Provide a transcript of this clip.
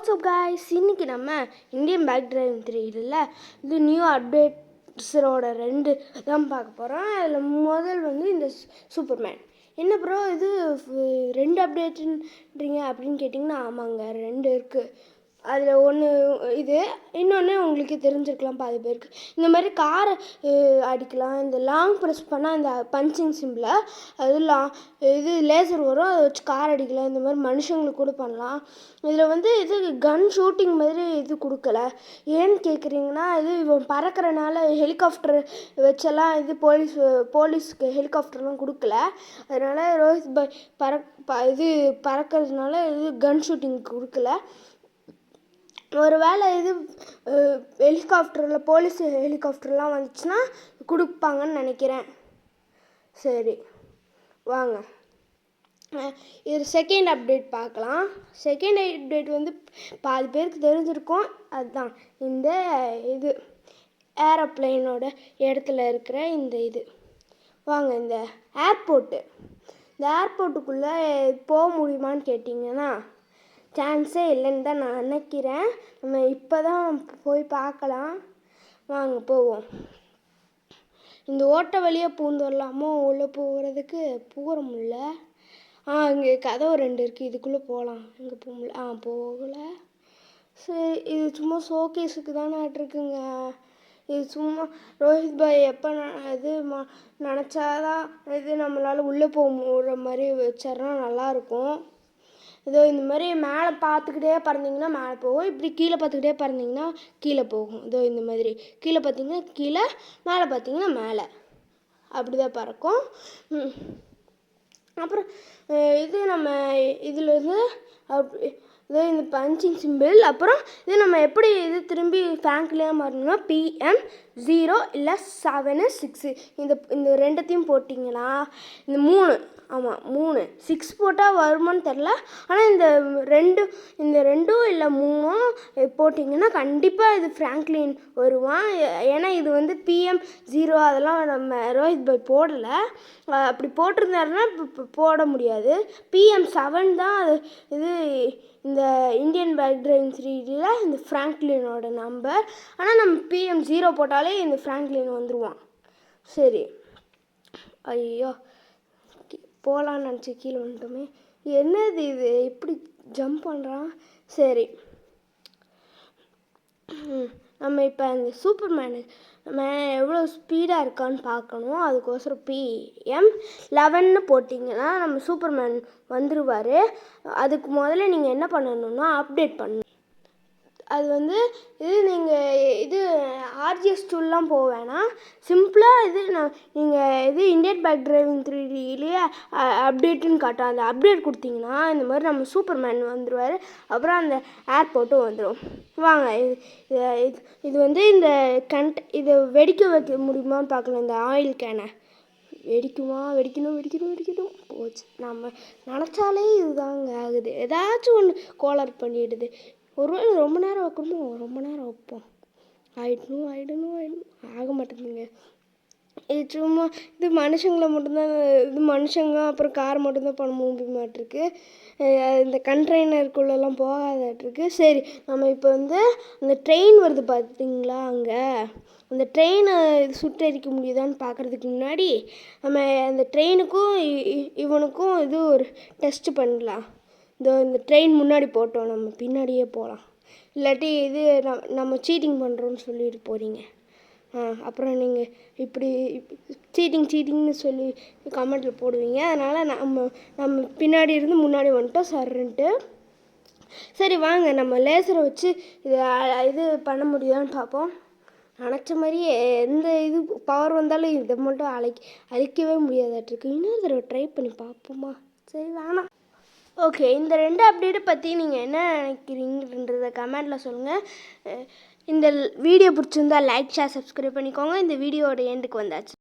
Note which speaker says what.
Speaker 1: WhatsApp guys, இன்னைக்கு நம்ம Indian back drive 3 இதில் இது நியூ அப்டேட்ஸோட 2 தான் பார்க்க போகிறோம். அதில் முதல் வந்து இந்த சூப்பர்மேன். என்ன ப்ரோ இது 2 அப்டேட்டுன்றீங்க அப்படின்னு கேட்டிங்கன்னா, ஆமாங்க 2 இருக்குது. அதில் ஒன்று இது, இன்னொன்று உங்களுக்கு தெரிஞ்சிருக்கலாம் பாதி பேருக்கு. இந்த மாதிரி காரை அடிக்கலாம், இந்த லாங் ப்ரெஸ் பண்ணால் இந்த பஞ்சிங் சிம்பிளை அது இது லேசர் வரும், அதை வச்சு கார் அடிக்கலாம். இந்த மாதிரி மனுஷங்களுக்கு கூட பண்ணலாம். இதில் வந்து இது கன் ஷூட்டிங் மாதிரி இது கொடுக்கல. ஏன்னு கேட்குறீங்கன்னா, இது இவன் பறக்கிறனால ஹெலிகாப்டர் வச்செல்லாம் இது போலீஸ்க்கு ஹெலிகாப்டர்லாம் கொடுக்கல. அதனால் ரோஹித் பாய் இது பறக்கிறதுனால இது கன் ஷூட்டிங் கொடுக்கல. ஒரு வேளை இது ஹெலிகாப்டரில் போலீஸ் ஹெலிகாப்டர்லாம் வந்துச்சுன்னா கொடுப்பாங்கன்னு நினைக்கிறேன். சரி வாங்க, இது செகண்ட் அப்டேட் பார்க்கலாம். செகண்ட் அப்டேட் வந்து பாதி பேருக்கு தெரிஞ்சிருக்கும். அதுதான் இந்த இது ஏரோப்ளைனோட இடத்துல இருக்கிற இந்த இது. வாங்க, இந்த ஏர்போர்ட்டுக்குள்ளே போக முடியுமான்னு கேட்டிங்கன்னா சான்ஸே இல்லைன்னு தான் நான் நினைக்கிறேன். நம்ம இப்போ தான் போய் பார்க்கலாம். வாங்க போவோம். இந்த ஓட்டை வழியாக பூந்து வரலாமோ, உள்ளே போகிறதுக்கு போகிற முடியல. இங்கே கதவு 2 இருக்குது, இதுக்குள்ளே போகலாம். இங்கே போக முடியல, போகலை. சரி, இது சும்மா ஷோகேஸுக்கு தானே இருக்குங்க. இது சும்மா ரோஹித் பாய் எப்போ இது நினச்சாதான் இது நம்மளால் உள்ளே போகிற மாதிரி வச்சிட்றா நல்லாயிருக்கும். இதோ இந்த மாதிரி மேலே பார்த்துக்கிட்டே பறந்தீங்கன்னா மேலே போகும், இப்படி கீழே பார்த்துக்கிட்டே பறந்தீங்கன்னா கீழே போகும். இதோ இந்த மாதிரி கீழே பார்த்தீங்கன்னா கீழே, மேலே பார்த்தீங்கன்னா மேலே, அப்படி தான் பறக்கும். அப்புறம் இது நம்ம இதிலேருந்து இதோ இந்த பஞ்சிங் சிம்பிள். அப்புறம் இது நம்ம எப்படி இது திரும்பி ஃப்ராங்க்லியாக மாறணும்னா PM0 இல்லை 7 6 இந்த ரெண்டுத்தையும் போட்டிங்கன்னா இந்த 3, ஆமாம் 3 6 போட்டால் வருமானு தெரில. ஆனால் இந்த 2 இல்லை 3 போட்டிங்கன்னா கண்டிப்பாக இது ஃப்ராங்க்லின் வருவான். ஏன்னா இது வந்து PM0 அதெல்லாம் நம்ம ரோஹித் பாய் போடலை. அப்படி போட்டிருந்தாருன்னா போட முடியாது. PM7 தான் அது இது இந்த இந்தியன் பேக் டிரைவ் 3ல இந்த ஃப்ராங்க்லினோட நம்பர். ஆனால் நம்ம PM0 போட்டாலே இந்த ஃப்ராங்க்லின் வந்துடுவான். சரி, ஐயோ போகலான்னு நினச்சி கீழே வந்துட்டோமே. என்னது இது இப்படி ஜம்ப் பண்ணுறான்? சரி, நம்ம இப்போ இந்த சூப்பர்மேனு எவ்வளோ ஸ்பீடாக இருக்கான்னு பார்க்கணும். அதுக்கோசரம் PM11 போட்டிங்கன்னா நம்ம சூப்பர்மேன் வந்துடுவார். அதுக்கு முதல்ல நீங்கள் என்ன பண்ணணுன்னா அப்டேட் பண்ணணும். அது வந்து இது நீங்கள் இது RGS டூல்லாம் போக வேணாம். சிம்பிளாக இது நீங்கள் இது இந்தியன் பேக் டிரைவிங் 3Dலேயே அப்டேட்டுன்னு காட்டும். அந்த அப்டேட் கொடுத்தீங்கன்னா இந்த மாதிரி நம்ம சூப்பர்மேன் வந்துடுவார். அப்புறம் அந்த ஏர்போர்ட்டும் வந்துடும். வாங்க, இது வந்து இந்த இதை வெடிக்க வைக்க முடியுமான்னு பார்க்கலாம். இந்த ஆயில் கேனை வெடிக்கணும் போச்சு. நம்ம நினச்சாலே இதுதாங்க ஆகுது. ஏதாச்சும் ஒன்று கோளாறு பண்ணிடுது. ஒருவேளை ரொம்ப நேரம் வைக்கணுமோ, ரொம்ப நேரம் வைப்போம். ஆகிடணும் ஆக மாட்டேங்குதுங்க. இது சும்மா இது மனுஷங்களை மட்டும்தான், இது மனுஷங்க அப்புறம் கார் மட்டும்தான் பண்ண முடியுமாட்டிருக்கு. இந்த கண்டெய்னருக்குள்ளெல்லாம் போகாதாட்டிருக்கு. சரி, நம்ம இப்போ வந்து அந்த ட்ரெயின் வருது பார்த்தீங்களா, அங்கே அந்த ட்ரெயினை சுட்டரிக்க முடியுதான்னு பார்க்குறதுக்கு முன்னாடி நம்ம அந்த ட்ரெயினுக்கும் இவனுக்கும் இது ஒரு டெஸ்ட்டு பண்ணலாம். இந்த ட்ரெயின் முன்னாடி போட்டோம், நம்ம பின்னாடியே போகலாம். இல்லாட்டி இது நம்ம சீட்டிங் பண்ணுறோன்னு சொல்லிட்டு போகிறீங்க. அப்புறம் நீங்கள் இப்படி சீட்டிங்னு சொல்லி கமெண்ட்டில் போடுவீங்க. அதனால் நம்ம பின்னாடி இருந்து முன்னாடி வந்துட்டோம் சர்ன்ட்டு. சரி வாங்க, நம்ம லேசரை வச்சு இது பண்ண முடியுதான்னு பார்ப்போம். நினச்ச மாதிரியே எந்த இது பவர் வந்தாலும் இதை மட்டும் அழிக்கவே முடியாதாட்டிருக்கு. இன்னொரு தடவை ட்ரை பண்ணி பார்ப்போமா? சரி வேணாம். ஓகே, இந்த 2 அப்டேட்டை பற்றி நீங்கள் என்ன நினைக்கிறீங்கன்றத கமெண்டில் சொல்லுங்கள். இந்த வீடியோ பிடிச்சிருந்தா லைக், ஷேர், சப்ஸ்கிரைப் பண்ணிக்கோங்க. இந்த வீடியோட எண்டுக்கு வந்தாச்சு.